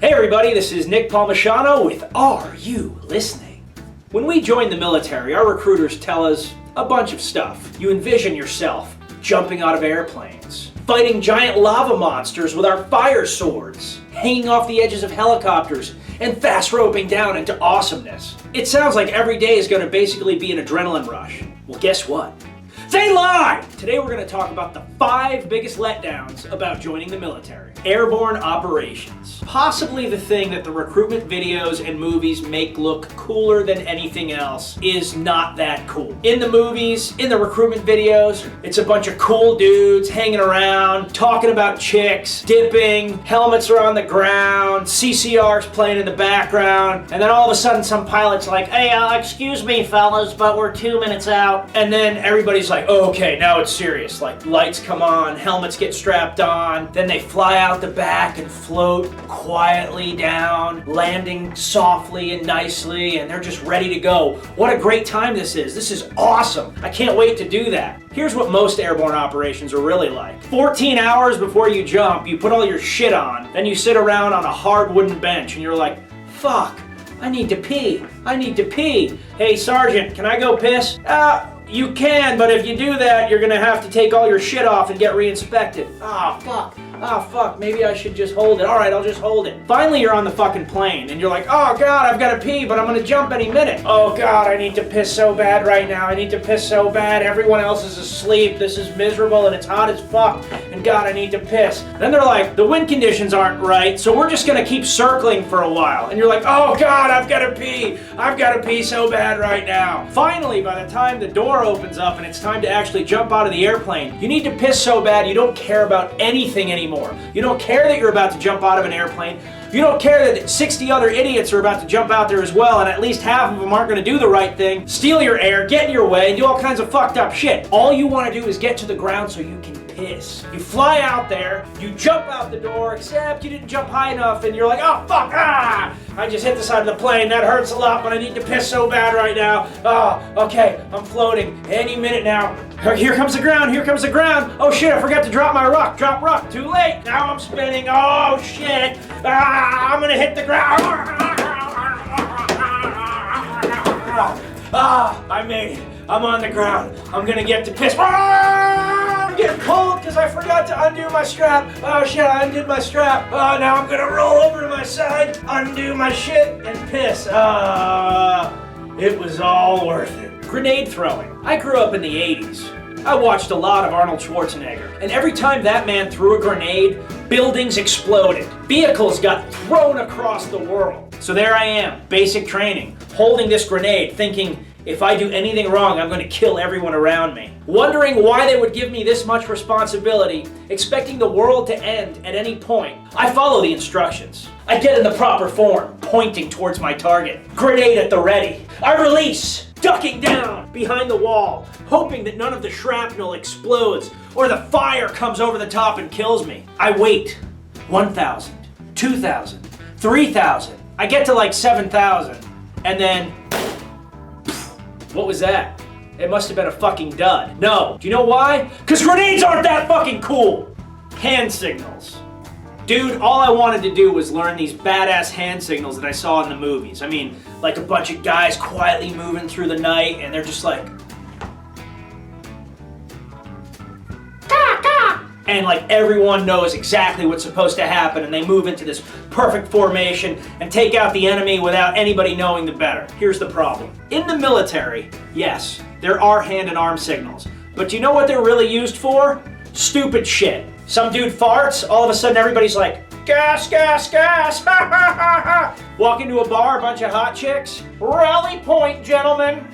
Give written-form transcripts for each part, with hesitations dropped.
Hey everybody, this is Nick Palmisano with Are You Listening? When we join the military, our recruiters tell us a bunch of stuff. You envision yourself jumping out of airplanes, fighting giant lava monsters with our fire swords, hanging off the edges of helicopters, and fast roping down into awesomeness. It sounds like every day is going to basically be an adrenaline rush. Well, guess what? They lie! Today we're going to talk about the 5 biggest letdowns about joining the military. Airborne operations. Possibly the thing that the recruitment videos and movies make look cooler than anything else is not that cool. In the movies, in the recruitment videos, it's a bunch of cool dudes hanging around, talking about chicks, dipping, helmets are on the ground, CCR's playing in the background, and then all of a sudden some pilot's like, hey, excuse me fellas, but we're 2 minutes out. And then everybody's like, oh, okay, now it's serious. Like, lights come on, helmets get strapped on, then they fly out the back and float quietly down, landing softly and nicely, and they're just ready to go. What a great time this is. This is awesome. I can't wait to do that. Here's what most airborne operations are really like. 14 hours before you jump, you put all your shit on, then you sit around on a hard wooden bench and you're like, fuck, I need to pee. I need to pee. Hey, Sergeant, can I go piss? You can, but if you do that, you're gonna have to take all your shit off and get re-inspected. Fuck, maybe I should just hold it. All right, I'll just hold it. Finally, you're on the fucking plane, and you're like, oh God, I've gotta pee, but I'm gonna jump any minute. Oh God, I need to piss so bad right now. I need to piss so bad. Everyone else is asleep. This is miserable, and it's hot as fuck, and God, I need to piss. Then they're like, the wind conditions aren't right, so we're just gonna keep circling for a while. And you're like, oh God, I've gotta pee. I've gotta pee so bad right now. Finally, by the time the door opens up and it's time to actually jump out of the airplane, you need to piss so bad you don't care about anything anymore. You don't care that you're about to jump out of an airplane. You don't care that 60 other idiots are about to jump out there as well, and at least half of them aren't going to do the right thing, steal your air, get in your way, and do all kinds of fucked up shit. All you want to do is get to the ground so you can piss. You fly out there, you jump out the door, except you didn't jump high enough, and you're like, oh fuck, I just hit the side of the plane, that hurts a lot, but I need to piss so bad right now. Okay, I'm floating, any minute now. Here comes the ground, here comes the ground. Oh shit, I forgot to drop my ruck, drop ruck, too late. Now I'm spinning, oh shit. I'm gonna hit the ground. I made it. I'm on the ground. I'm gonna get to piss. I'm getting cold because I forgot to undo my strap. Oh shit, I undid my strap. Now I'm gonna roll over to my side, undo my shit, and piss. It was all worth it. Grenade throwing. I grew up in the 80s. I watched a lot of Arnold Schwarzenegger, and every time that man threw a grenade, buildings exploded. Vehicles got thrown across the world. So there I am, basic training, holding this grenade, thinking, if I do anything wrong, I'm going to kill everyone around me. Wondering why they would give me this much responsibility, expecting the world to end at any point. I follow the instructions. I get in the proper form, pointing towards my target. Grenade at the ready. I release, ducking down behind the wall, hoping that none of the shrapnel explodes or the fire comes over the top and kills me. I wait. 1,000, 2,000, 3,000. I get to like 7,000, and then, what was that? It must have been a fucking dud. No, do you know why? Because grenades aren't that fucking cool. Hand signals. Dude, all I wanted to do was learn these badass hand signals that I saw in the movies. I mean, like a bunch of guys quietly moving through the night, and they're just like, and like everyone knows exactly what's supposed to happen, and they move into this perfect formation and take out the enemy without anybody knowing the better. Here's the problem. In the military, yes, there are hand and arm signals, but do you know what they're really used for? Stupid shit. Some dude farts, all of a sudden everybody's like, gas, gas, gas, ha ha ha ha. Walk into a bar, a bunch of hot chicks, rally point, gentlemen.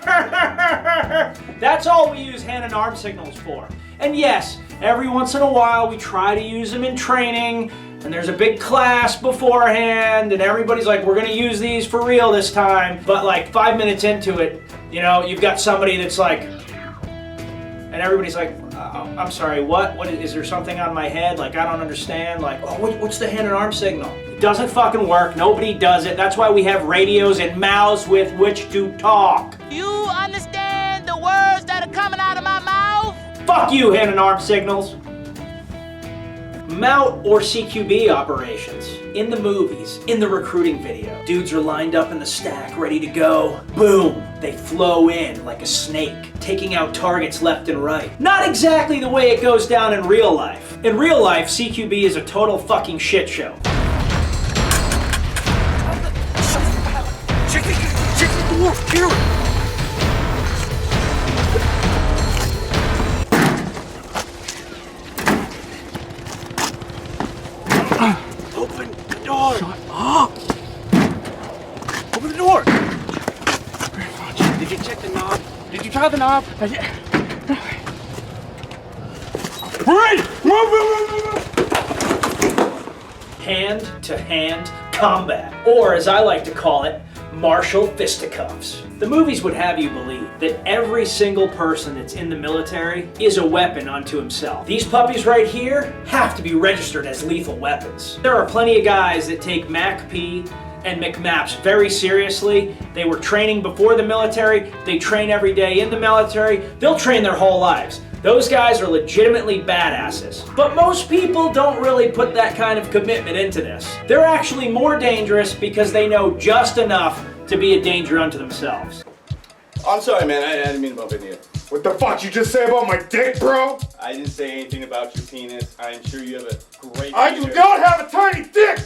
That's all we use hand and arm signals for. And yes, every once in a while we try to use them in training, and there's a big class beforehand, and everybody's like, we're gonna use these for real this time. But like 5 minutes into it, you know, you've got somebody that's like, and everybody's like, I'm sorry, what? What is there something on my head? Like, I don't understand. Like, oh, what's the hand and arm signal? It doesn't fucking work. Nobody does it. That's why we have radios and mouths with which to talk. You understand the words that are coming out of my mouth? Fuck you, hand and arm signals. MOUT or CQB operations. In the movies, in the recruiting video, dudes are lined up in the stack, ready to go. Boom! They flow in like a snake, taking out targets left and right. Not exactly the way it goes down in real life. In real life, CQB is a total fucking shit show. Check the door, Karen! Open the door! Shut up! Open the door! Very much. Did you check the knob? Did you try the knob? We're in! Move! Hand-to-hand combat, or as I like to call it, martial fisticuffs. The movies would have you believe that every single person that's in the military is a weapon unto himself. These puppies right here have to be registered as lethal weapons. There are plenty of guys that take MACP and McMaps very seriously. They were training before the military, they train every day in the military, they'll train their whole lives. Those guys are legitimately badasses. But most people don't really put that kind of commitment into this. They're actually more dangerous because they know just enough to be a danger unto themselves. I'm sorry, man. I didn't mean to bump into you. What the fuck you just say about my dick, bro? I didn't say anything about your penis. I am sure you have a great I do penis. not have a tiny dick!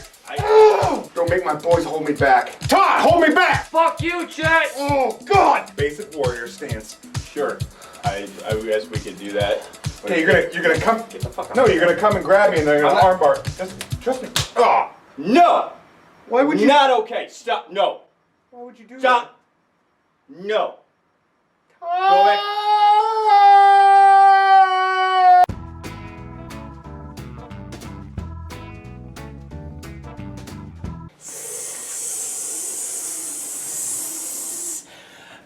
Don't make my boys hold me back. Todd, hold me back! Fuck you, Chet! Oh, God! Basic warrior stance. Sure. I guess we could do that. Okay, you're gonna come. Get the fuck out. No, you're gonna come and grab me and then you're gonna I'm armbar. Just trust me. Oh, No! why would you? Not okay. Stop. No. Why would you do Stop. No. that? Go back.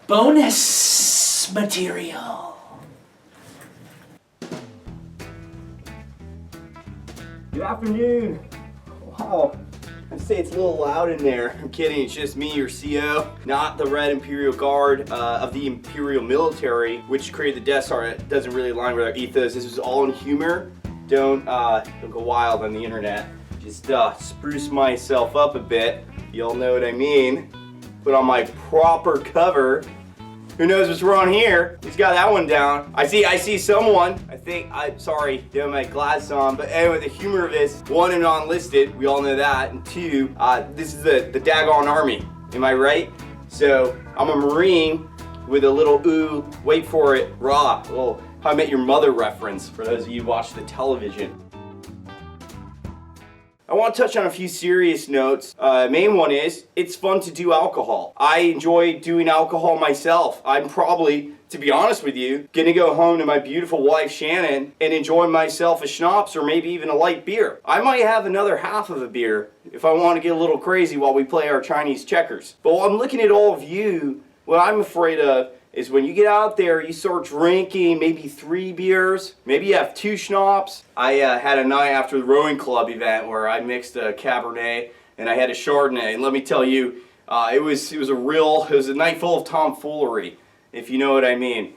Bonus material. Good afternoon. Wow. I'd say it's a little loud in there. I'm kidding, it's just me, your CO, not the Red Imperial Guard of the Imperial Military, which created the Death Star. It doesn't really align with our ethos. This is all in humor. Don't go wild on the internet. Just spruce myself up a bit. Y'all know what I mean. Put on my proper cover. Who knows what's wrong here? He's got that one down. I see someone. Sorry, don't have my glasses on. But anyway, the humor of this, one, and unlisted, we all know that. And two, this is the daggone army. Am I right? So, I'm a Marine with a little wait for it, raw, a little How I Met Your Mother reference for those of you who watch the television. I want to touch on a few serious notes. Main one is, it's fun to do alcohol. I enjoy doing alcohol myself. I'm probably, to be honest with you, gonna go home to my beautiful wife Shannon and enjoy myself a schnapps or maybe even a light beer. I might have another half of a beer if I want to get a little crazy while we play our Chinese checkers. But while I'm looking at all of you, what I'm afraid of is when you get out there, you start drinking maybe 3 beers, maybe you have 2 schnapps. I had a night after the rowing club event where I mixed a Cabernet and I had a Chardonnay, and let me tell you, it was a night full of tomfoolery, if you know what I mean.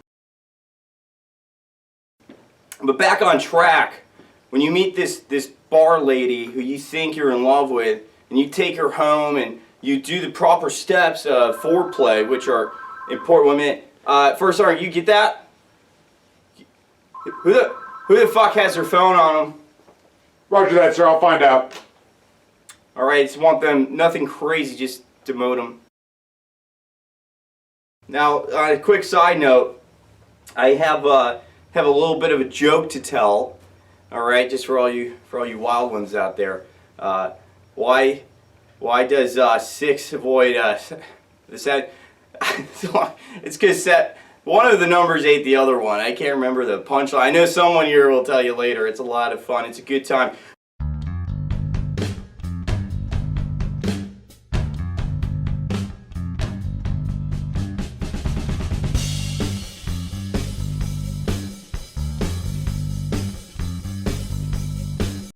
But back on track, when you meet this bar lady who you think you're in love with, and you take her home and you do the proper steps of foreplay, which are important. 1 minute. First, sorry, you get that? Who the fuck has their phone on them? Roger that, sir. I'll find out. All right, just want them, nothing crazy, just demote them. Now, on a quick side note, I have a little bit of a joke to tell. All right, just for all you wild ones out there. Why does 6 avoid the set? It's because one of the numbers ate the other one. I can't remember the punchline. I know someone here will tell you later. It's a lot of fun. It's a good time.